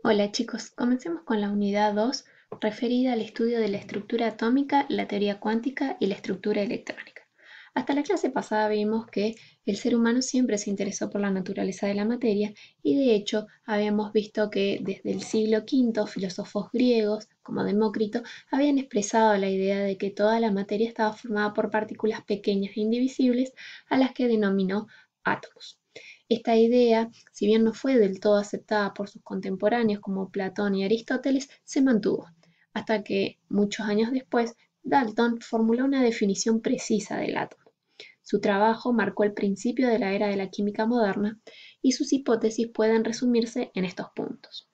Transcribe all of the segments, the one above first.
Hola chicos, comencemos con la unidad 2 referida al estudio de la estructura atómica, la teoría cuántica y la estructura electrónica. Hasta la clase pasada vimos que el ser humano siempre se interesó por la naturaleza de la materia y de hecho habíamos visto que desde el siglo V filósofos griegos como Demócrito habían expresado la idea de que toda la materia estaba formada por partículas pequeñas e indivisibles a las que denominó átomos. Esta idea, si bien no fue del todo aceptada por sus contemporáneos como Platón y Aristóteles, se mantuvo, hasta que, muchos años después, Dalton formuló una definición precisa del átomo. Su trabajo marcó el principio de la era de la química moderna y sus hipótesis pueden resumirse en estos puntos.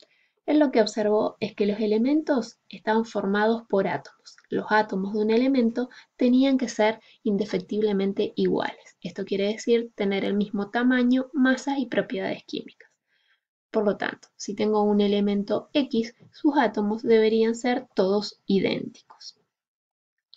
Él lo que observó es que los elementos estaban formados por átomos. Los átomos de un elemento tenían que ser indefectiblemente iguales. Esto quiere decir tener el mismo tamaño, masa y propiedades químicas. Por lo tanto, si tengo un elemento X, sus átomos deberían ser todos idénticos.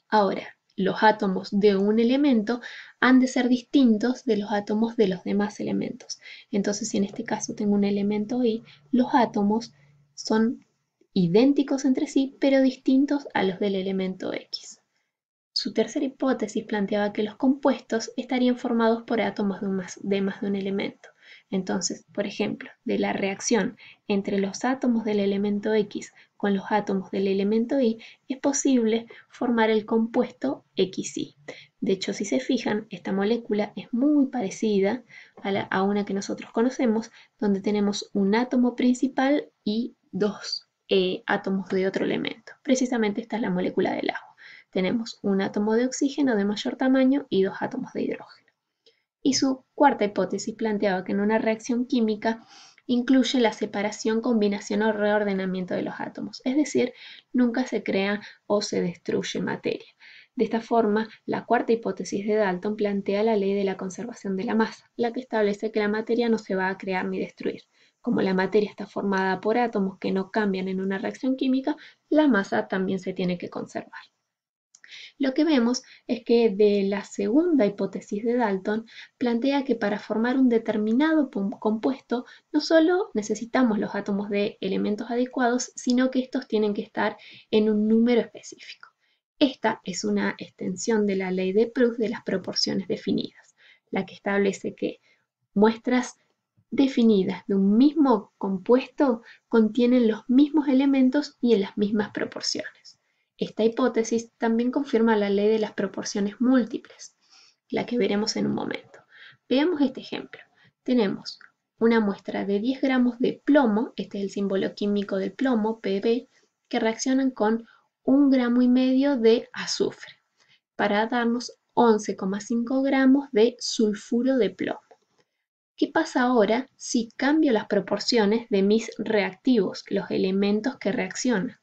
Ahora, los átomos de un elemento han de ser distintos de los átomos de los demás elementos. Entonces, si en este caso tengo un elemento Y, los átomos son idénticos entre sí, pero distintos a los del elemento X. Su tercera hipótesis planteaba que los compuestos estarían formados por átomos de más de un elemento. Entonces, por ejemplo, de la reacción entre los átomos del elemento X con los átomos del elemento Y, es posible formar el compuesto XY. De hecho, si se fijan, esta molécula es muy parecida a una que nosotros conocemos, donde tenemos un átomo principal y dos átomos de otro elemento. Precisamente esta es la molécula del agua. Tenemos un átomo de oxígeno de mayor tamaño y dos átomos de hidrógeno. Y su cuarta hipótesis planteaba que en una reacción química incluye la separación, combinación o reordenamiento de los átomos, es decir, nunca se crea o se destruye materia. De esta forma, la cuarta hipótesis de Dalton plantea la ley de la conservación de la masa, la que establece que la materia no se va a crear ni destruir. Como la materia está formada por átomos que no cambian en una reacción química, la masa también se tiene que conservar. Lo que vemos es que de la segunda hipótesis de Dalton plantea que para formar un determinado compuesto no solo necesitamos los átomos de elementos adecuados, sino que estos tienen que estar en un número específico. Esta es una extensión de la ley de Proust de las proporciones definidas, la que establece que muestras definidas de un mismo compuesto contienen los mismos elementos y en las mismas proporciones. Esta hipótesis también confirma la ley de las proporciones múltiples, la que veremos en un momento. Veamos este ejemplo. Tenemos una muestra de 10 gramos de plomo, este es el símbolo químico del plomo, Pb, que reaccionan con 1,5 gramos de azufre, para darnos 11,5 gramos de sulfuro de plomo. ¿Qué pasa ahora si cambio las proporciones de mis reactivos, los elementos que reaccionan?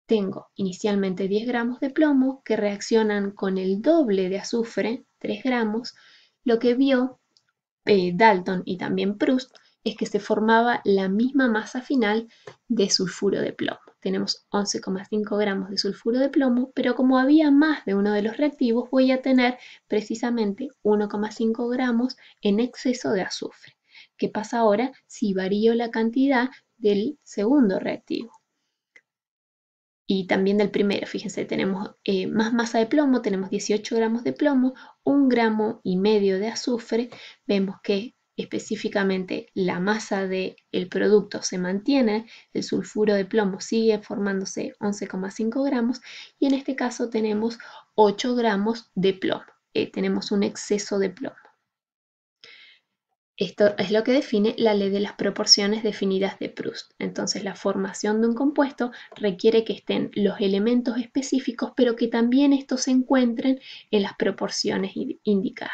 Tengo inicialmente 10 gramos de plomo que reaccionan con el doble de azufre, 3 gramos. Lo que vio Dalton y también Proust es que se formaba la misma masa final de sulfuro de plomo. Tenemos 11,5 gramos de sulfuro de plomo, pero como había más de uno de los reactivos, voy a tener precisamente 1,5 gramos en exceso de azufre. ¿Qué pasa ahora si varío la cantidad del segundo reactivo? Y también del primero, fíjense, tenemos más masa de plomo, tenemos 18 gramos de plomo, 1,5 gramos de azufre. Vemos que específicamente la masa del producto se mantiene, el sulfuro de plomo sigue formándose 11,5 gramos y en este caso tenemos 8 gramos de plomo, tenemos un exceso de plomo. Esto es lo que define la ley de las proporciones definidas de Proust. Entonces, la formación de un compuesto requiere que estén los elementos específicos, pero que también estos se encuentren en las proporciones indicadas.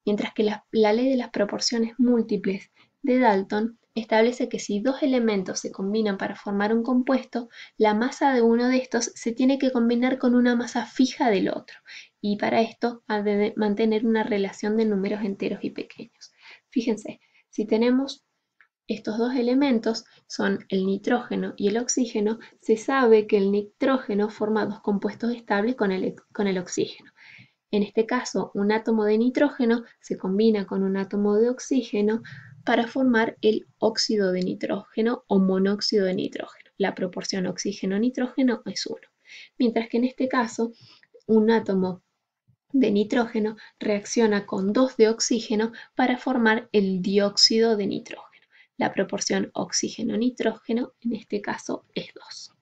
Mientras que la ley de las proporciones múltiples de Dalton establece que si dos elementos se combinan para formar un compuesto, la masa de uno de estos se tiene que combinar con una masa fija del otro, y para esto ha de mantener una relación de números enteros y pequeños. Fíjense, si tenemos estos dos elementos son el nitrógeno y el oxígeno, se sabe que el nitrógeno forma dos compuestos estables con el oxígeno. En este caso, un átomo de nitrógeno se combina con un átomo de oxígeno para formar el óxido de nitrógeno o monóxido de nitrógeno. La proporción oxígeno-nitrógeno es 1. Mientras que en este caso, un átomo de nitrógeno reacciona con 2 de oxígeno para formar el dióxido de nitrógeno. La proporción oxígeno-nitrógeno en este caso es 2.